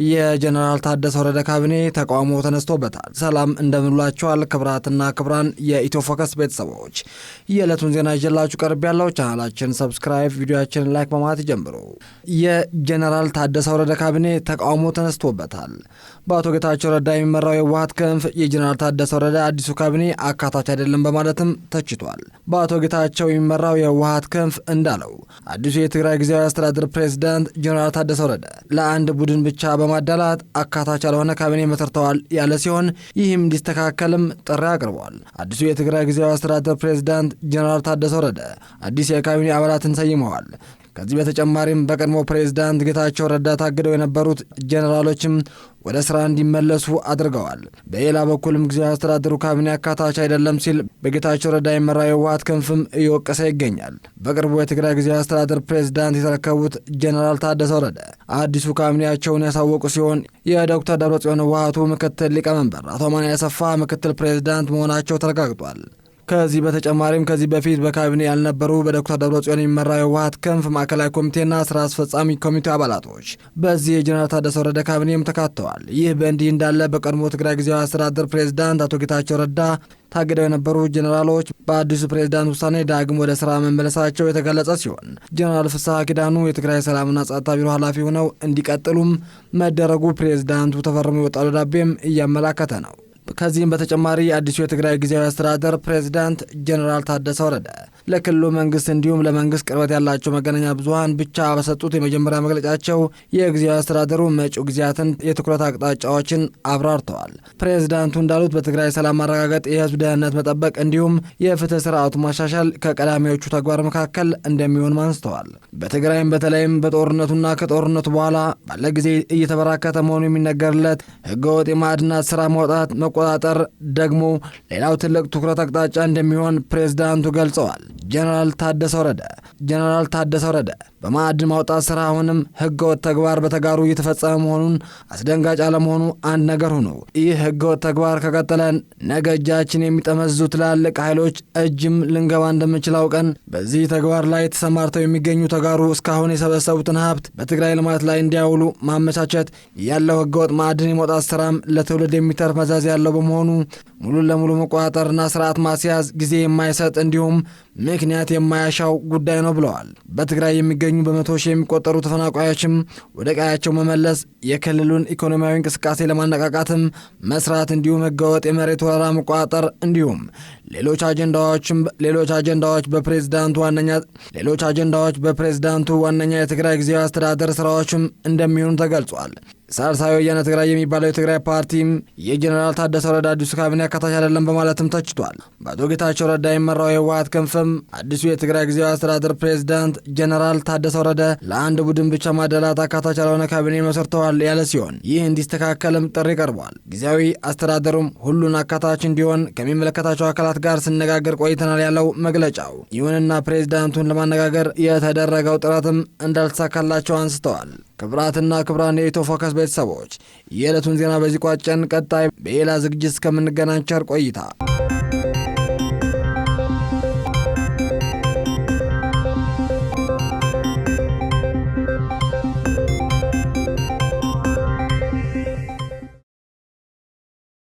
የጀነራል ታደሰ ወረደ ካቢኔ ተቃውሞ ተነስቶበታል። ሰላም እንደምንላችኋል ክብራትና ክብራን የኢትዮ ፎከስ ቤተሰቦች የዕለቱን ዜና ይዤላችሁ ቀርብ ያለው ቻናላችን ሰብስክራይብ፣ ቪዲዮአችንን ላይክ በማለት ይጀምሩ። የጀነራል ታደሰ ወረደ ካቢኔ ተቃውሞ ተነስቶበታል። በአቶ ጌታቸው ረዳ የሚመራው የህወሓት ክንፍ የጀነራል ታደሰ ወረደ አዲሱ ካቢኔ አካታች አይደለም በማለትም ተችቷል። በአቶ ጌታቸው የሚመራው የህወሓት ክንፍ እንዳለው አዲሱ የትግራይ ጊዜያዊ አስተዳደር ፕሬዝዳንት ጀነራል ታደሰ ወረደ ለአንድ ቡድን ብቻ በማዳላት አካታች ያልሆነ ካቢኔ መሰርተዋል ያለ ሲሆን ይህም እንዲስተካከልም ጥሪ አቅርቧል። አዲሱ የትግራይ ጊዜያዊ አስተዳደር ፕሬዝዳንት ጀነራል ታደሰ ወረደ አዲስ የካቢኔ አባላትን ሰይመዋል። ከዚህ በተጨማሪም በቀድሞ ፕሬዝዳንት ጌታቸው ረዳ ታግደው የነበሩት ጀነራሎችም ወደ ስራ እንዲመለሱ አድርገዋል። በሌላ በኩልም ጊዜያዊ አስተዳደሩ ካቢኔ አካታች አይደለም ሲል በጌታቸው ረዳ የሚመራው የህወሓት ክንፍም እየወቀሰ ይገኛል። በቅርቡ የትግራይ ጊዜያዊ አስተዳደር ፕሬዝዳንት የተረከቡት ጀነራል ታደሰ ወረደ አዲሱ ካቢኔያቸውን ያሳወቁ ሲሆን የዶክተር ደብረጽዮን ህወሓቱ ምክትል ሊቀመንበር አቶ ማንያ አሰፋ ምክትል ፕሬዝዳንት መሆናቸው ተረጋግጧል። ከዚህ በተጨማሪም ከዚህ በፊት በካቢኔ ያልነበሩ በዶክተር ደብረጽዮን የሚመራው የህወሓት ክንፍ ማዕከላዊ ኮሚቴና ስራ አስፈጻሚ ኮሚቴ አባላቶች በዚህ የጀነራል ታደሰ ወረደ ካቢኔም ተካተዋል። ይህ በእንዲህ እንዳለ በቀድሞ ትግራይ ጊዜያዊ አስተዳደር ፕሬዝዳንት አቶ ጌታቸው ረዳ ታግደው የነበሩ ጀነራሎች በአዲሱ ፕሬዝዳንት ውሳኔ ዳግም ወደ ስራ መመለሳቸው የተገለጸ ሲሆን ጀነራል ፍስሐ ኪዳኑ የትግራይ ሰላምና ጸጥታ ቢሮ ኃላፊ ሆነው እንዲቀጥሉም መደረጉ ፕሬዝዳንቱ ተፈርሞ የወጣው ደብዳቤም እያመላከተ ነው። ከዚህም በተጨማሪ አዲሱ የትግራይ ጊዜያዊ አስተዳደር ፕሬዝዳንት ጀነራል ታደሰ ወረደ ለክልሉ መንግስት እንዲሁም ለመንግስት ቅርበት ያላቸው መገናኛ ብዙሃን ብቻ በሰጡት የመጀመሪያ መግለጫቸው የጊዜያዊ አስተዳደሩ መጪው ጊዜያትን የትኩረት አቅጣጫዎችን አብራርተዋል። ፕሬዝዳንቱ እንዳሉት በትግራይ ሰላም ማረጋገጥ፣ የህዝብ ደህንነት መጠበቅ እንዲሁም የፍትህ ስርዓቱ ማሻሻል ከቀዳሚዎቹ ተግባር መካከል እንደሚሆን አንስተዋል። በትግራይም በተለይም በጦርነቱና ከጦርነቱ በኋላ ባለ ጊዜ እየተበራከተ መሆኑ የሚነገርለት ህገወጥ የማዕድናት ስራ ማውጣት መቆጣጠር ደግሞ ሌላው ትልቅ ትኩረት አቅጣጫ እንደሚሆን ፕሬዝዳንቱ ገልጸዋል። ጀነራል ታደሰ ወረደ በማዕድን ማውጣት ስራ አሁንም ህገወጥ ተግባር በተጋሩ እየተፈጸመ መሆኑን አስደንጋጭ አለመሆኑ አንድ ነገር ሆኖ ይህ ህገወጥ ተግባር ከቀጠለ ነገ እጃችን የሚጠመዙ ትላልቅ ኃይሎች እጅም ልንገባ እንደምንችል አውቀን በዚህ ተግባር ላይ ተሰማርተው የሚገኙ ተጋሩ እስካሁን የሰበሰቡትን ሀብት በትግራይ ልማት ላይ እንዲያውሉ ማመቻቸት ያለው ህገወጥ ማዕድን የማውጣት ስራም ለትውልድ የሚተርፍ መዛዝ ያለው በመሆኑ ሙሉ ለሙሉ መቆጣጠርና ስርዓት ማስያዝ ጊዜ የማይሰጥ እንዲሁም ምክንያት የማያሻው ጉዳይ ነው ብለዋል። በትግራይ የሚገኙ በመቶ ሺህ የሚቆጠሩ ተፈናቃዮችም ወደ ቀያቸው መመለስ፣ የክልሉን ኢኮኖሚያዊ እንቅስቃሴ ለማነቃቃትም መስራት እንዲሁም ህገወጥ የመሬት ወረራ መቆጣጠር እንዲሁም ሌሎች አጀንዳዎች በፕሬዝዳንቱ ዋነኛ የትግራይ ጊዜያዊ አስተዳደር ስራዎችም እንደሚሆኑ ተገልጿል። ሳልሳይ ወያነ ትግራይ የሚባለው የትግራይ ፓርቲም የጀነራል ታደሰ ወረደ አዲሱ ካቢኔ አካታች አይደለም በማለትም ተችቷል። በአቶ ጌታቸው ረዳ የሚመራው የህወሓት ክንፍም አዲሱ የትግራይ ጊዜያዊ አስተዳደር ፕሬዝዳንት ጀነራል ታደሰ ወረደ ለአንድ ቡድን ብቻ ማደላት አካታች ያልሆነ ካቢኔ መሰርተዋል ያለ ሲሆን ይህ እንዲስተካከልም ጥሪ ቀርቧል። ጊዜያዊ አስተዳደሩም ሁሉን አካታች እንዲሆን ከሚመለከታቸው አካላት ጋር ስነጋገር ቆይተናል ያለው መግለጫው፣ ይሁንና ፕሬዝዳንቱን ለማነጋገር የተደረገው ጥረትም እንዳልተሳካላቸው አንስተዋል። ክብራትና ክብራን የኢትዮ ፎከስ ቤተሰቦች የዕለቱን ዜና በዚህ ቋጨን። ቀጣይ በሌላ ዝግጅት እስከምንገናኝ ቸር ቆይታ